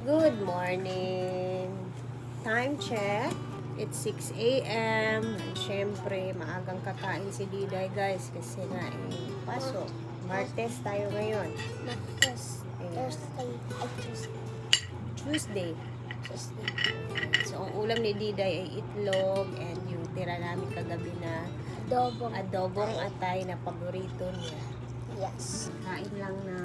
Good morning! Time check. It's 6 a.m. Siyempre, maagang kakain si Diday guys kasi nga pasok. Martes tayo ngayon. Martes, Thursday, Tuesday. Tuesday. So, ang ulam ni Diday ay itlog and yung tira namin kagabi na adobong atay na paborito niya. Yes. Kain lang na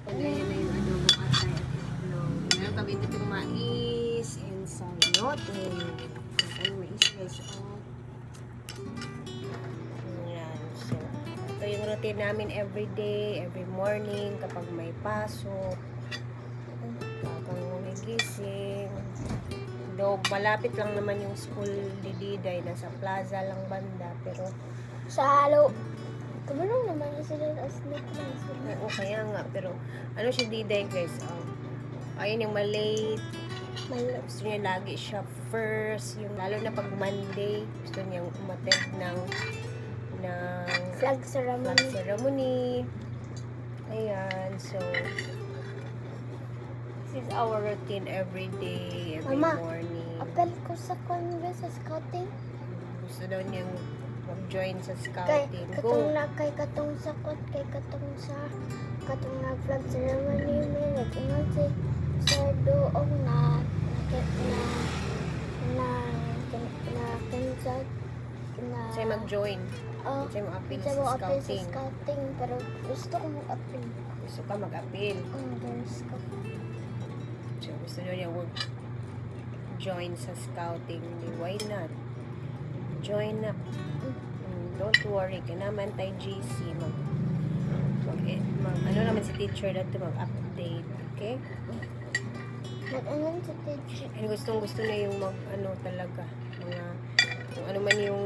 ganyan na yung adobong atay at itlog. Meron kami dito mais and sayote. Ano mais guys? Ayan. So, ito yung routine namin every day, every morning kapag may pasok. Kapag gumigising. Though malapit lang naman yung school ni Diday, nasa plaza lang banda, pero Sa halo. Kamarong naman yung sila as na sila. oo, kaya nga, pero ano si Diday guys, ayun yung malate, gusto niya lagi siya first, yung lalo na pag Monday, gusto niyang umattend ng Flag ceremony. ceremony. Ayan, so this is our routine every day, every Mama, morning. Apel ko sa conve sa scouting. Gusto daw niyang mag-join sa Kay scouting. katong Go! na kay katong sakot kay katong sa katong na flag ceremony may nag-ingon si Sir Doong na kinsa na Sa'yo mag-join. oh, Sa'yo mag-appeal kinsa mo sa appeal sa scouting. scouting pero gusto ko mag-appeal. Gusto ka mag-appeal. Girls ko. So, gusto nyo niya join sa scouting. Why not? Join up. Don't worry. Ka naman tayo GC. Ano naman si teacher na ito mag-update. Okay? Nag-anon sa teacher. And gusto niya yung ano talaga. Kung ano man yung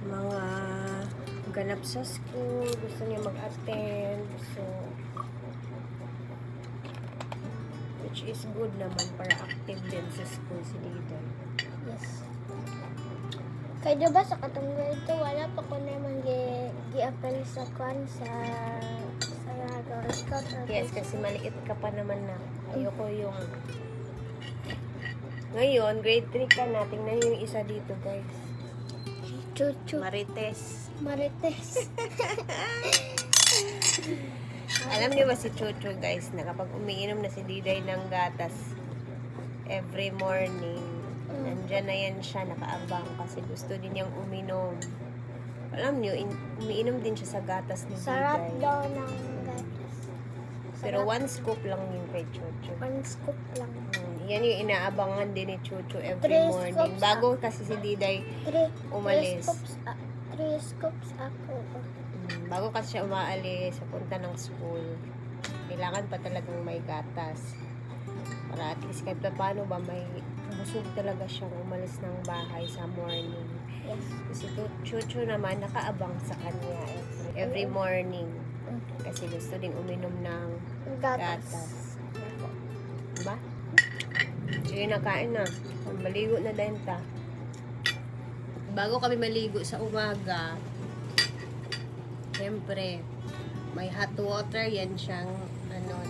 mga ganap sa school. Gusto niya mag-attend. So, which is good naman para active din sa school si Diday. Yes. Kaya diba sa katong grade 2, wala pa ko naman gi-apply sa kwan sa Girl Scout or Yes, kasi maliit ka pa naman na. Ayoko yung ngayon, grade 3 ka na. Tingnan yung isa dito, guys. Chuchu. Marites. Marites. Alam niyo ba si Chuchu, guys, na kapag umiinom na si Diday ng gatas every morning, nandyan na yan siya, nakaabang kasi gusto din niyang uminom. Alam niyo, umiinom din siya sa gatas ni Sarap Diday. daw ng gatas. Pero one scoop lang yung kay Chuchu. One scoop lang. Yan yung inaabangan din ni Chuchu every 3 morning. scoops, Bago kasi si Diday umalis. 3 scoops ako. Bago kasi siya umaalis, punta ng school, kailangan pa talagang may gatas. Para at least kahit paano ba may busog talaga siyang umalis ng bahay sa morning. Yes. Kasi Chuchu naman nakaabang sa kanya every morning. Kasi gusto din uminom ng Gatas. gatas. Diba? Sige, nakain na. Maligo na din ta. Bago kami maligo sa umaga, siyempre, may hot water. Yan siyang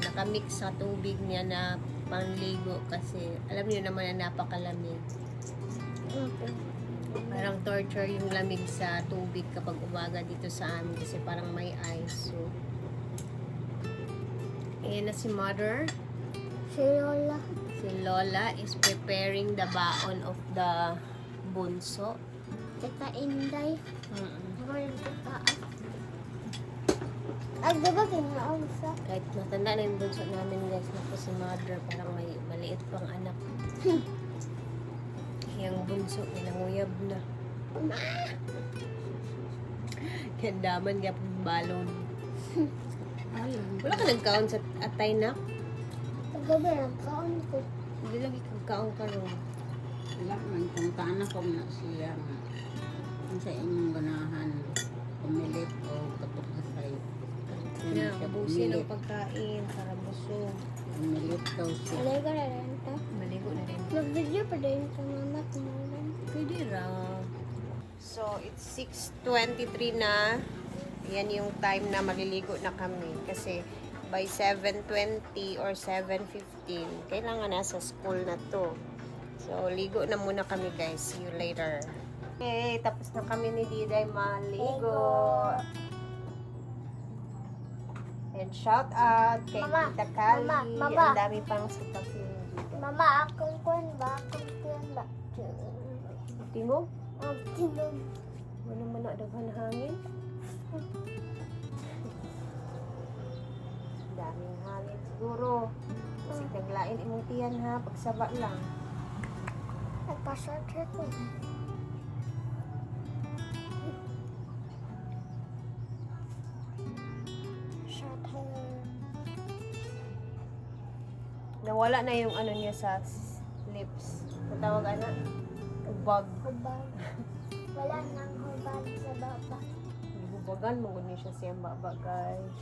nakamix sa tubig niya na panligo kasi alam niyo naman na napakalamig. Okay. Parang torture yung lamig sa tubig kapag umaga dito sa amin kasi parang may ice. So, ayan na si Mother. Si Lola. Si Lola is preparing the baon of the bunso. Tita Inday. Ako yung tita. Ay, diba kinausa? Kahit matanda na yung bunso namin guys, naku si Mother, parang may maliit pang anak. Yung bunso, inanguyab na. Kandaman kaya pong balon. Wala ka nagkaon sa atay na? Paggabi, nagkaon ko. Hindi lagi kagkaon ka ron. Wala man kung taana ko na siya nga. Kung sa inyong ganahan, pumilit o katukasay. Na, ubusin ang pagkain para busog. Pumilit daw siya. Alay ka na rin to. Maligo na rin. Mag-video pa din sa mama at naman. Pwede ra. So, it's 6:23 na. Yan yung time na maliligo na kami. Kasi, by 7:20 or 7:15. Kailangan nasa school na to. So, ligo na muna kami guys. See you later. Okay, tapos na kami ni Diday maligo. And shout out kay Mama, Tita Kali. Mama. Ang dami pang sitap yung Diday. Mama, akong kwan ba? Akong kwan ba? Tingog? Ang tinog. Ano man na daghan hangin? Daming hangin siguro. Kasi naglain imong tiyan ha. Pagsaba lang. Nagpa-short hair ko. Short hair. Nawala na yung ano niya sa lips. Matawag ana? Ubag. Hubad. Wala nang hubad sa baba. Ibubagan mo niya siya siyang baba guys.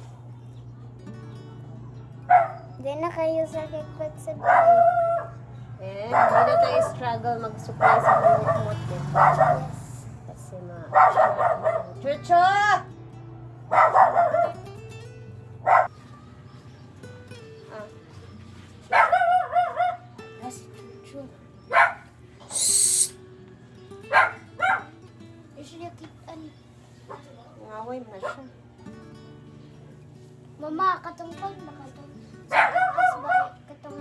Di na kayo sa kikpag sa bahay. And hindi na tayo struggle mag-supply sa bumukmot din. Yes. Kasi Chucho! Ah. Si Chucho. Usually kitan. Ngaway mo na siya. Mama, katungkol ba katong? As ba katong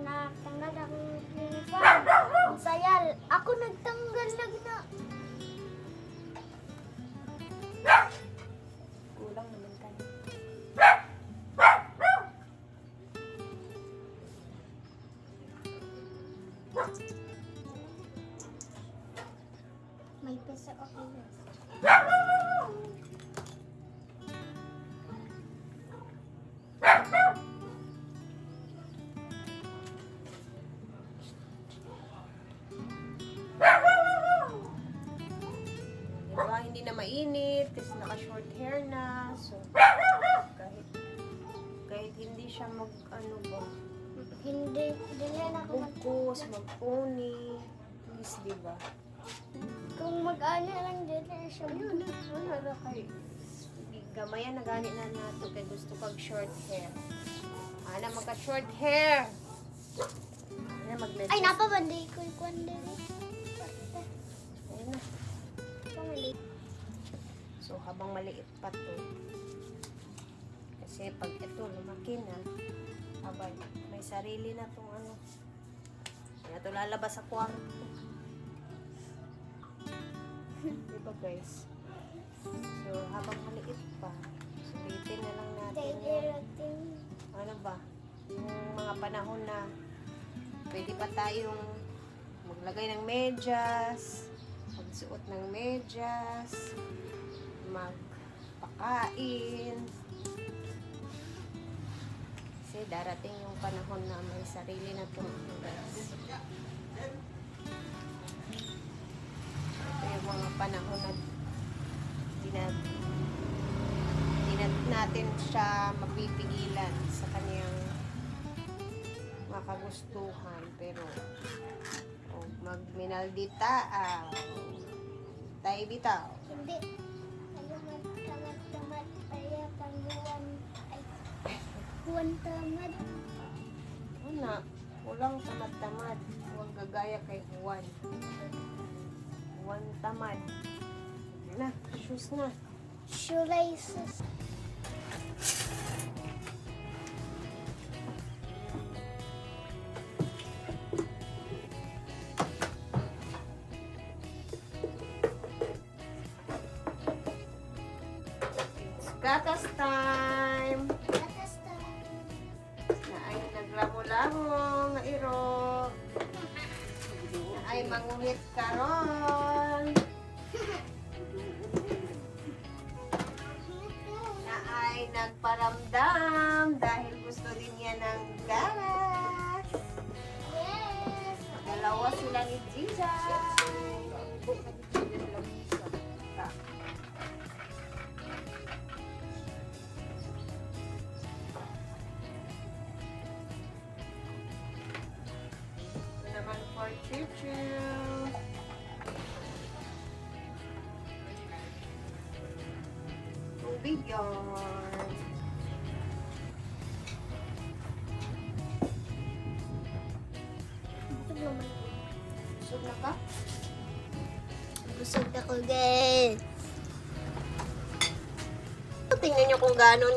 na tanggal ang uniform. Sayal, ako nagtanggal na. Kulang naman ka na. May pesa okay na. Diba, hindi na mainit kasi naka-short hair na. So, kahit hindi siya mag, ano ba, Hindi na ako bugkos, mag-pony. Please, diba? kung mag-ano lang din na siya. Ayun, wala na kay. Gamayan na gani na nato kay gusto kag short hair. Ana magka-short hair. Ana mag-let's. Ay, napabanday ko yung kwan din. Ayun na. So, habang maliit pa to, kasi pag ito lumaki na, abay, may sarili na tong ano. Kaya ito lalabas sa kwarto. Diba guys? So, habang maliit pa, sulitin na lang natin yung, ano ba, yung mga panahon na pwede pa tayong maglagay ng medyas, magsuot ng medyas, magpakain. Kasi darating yung panahon na may sarili na itong guys. Ito yung mga panahon na di na natin siya mapipigilan sa kaniyang mga kagustuhan. Pero magminaldita, tayo bitaw. Hindi. Tamad-tamad kaya pangguan. Ay, huwan tamad. Una, kulang tamad-tamad. Huwag gagaya kay Juan. Juan tamad. Na, shoes na. Shoelaces. It's gatas time. Gatas tayo. Na ay naglamo-lamo nga iro. Na ay manguhit karon. Na ay nagparamdam dahil gusto din niya ng gatas. Yes. Dalawa sila ni Jijay. Ito naman for Chuchu. Tubig yun. ka? Busog na ko, guys. Tingnan nyo kung gaano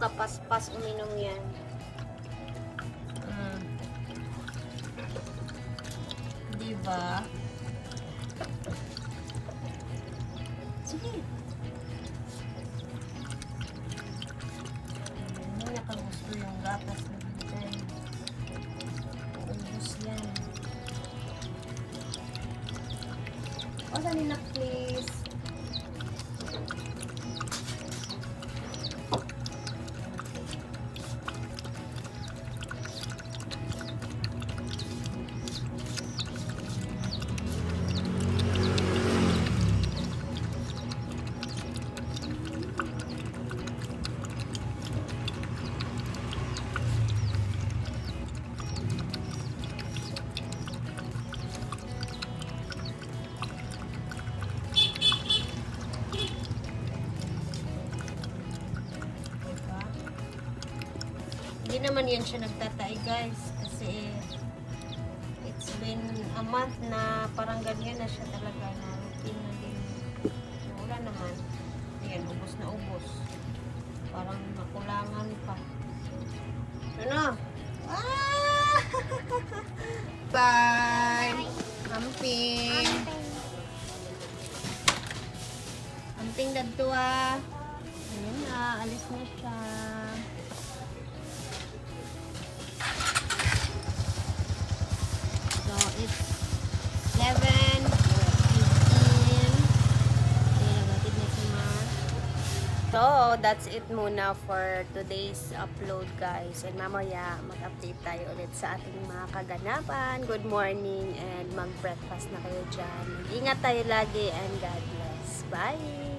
kapaspas uminom yan. Diba? Sige. Hindi nakagusto yung gatas na bigay. Ubus yan. O, salina please. Hindi naman yan siya nagtatay guys kasi it's been a month na parang ganyan na siya talaga na routine na din. So, wala naman. Ayan, ubos na ubos. Parang nakulangan pa. Ano? Ah! Bye! Amping! Amping dadto ah. Ayun na, alis na siya. So, it's 7:15. Nagatid na si Ma. So, that's it muna for today's upload, guys. And mamaya, mag-update tayo ulit sa ating mga kaganapan. Good morning and mag-breakfast na kayo dyan. Mag-ingat tayo lagi and God bless. Bye!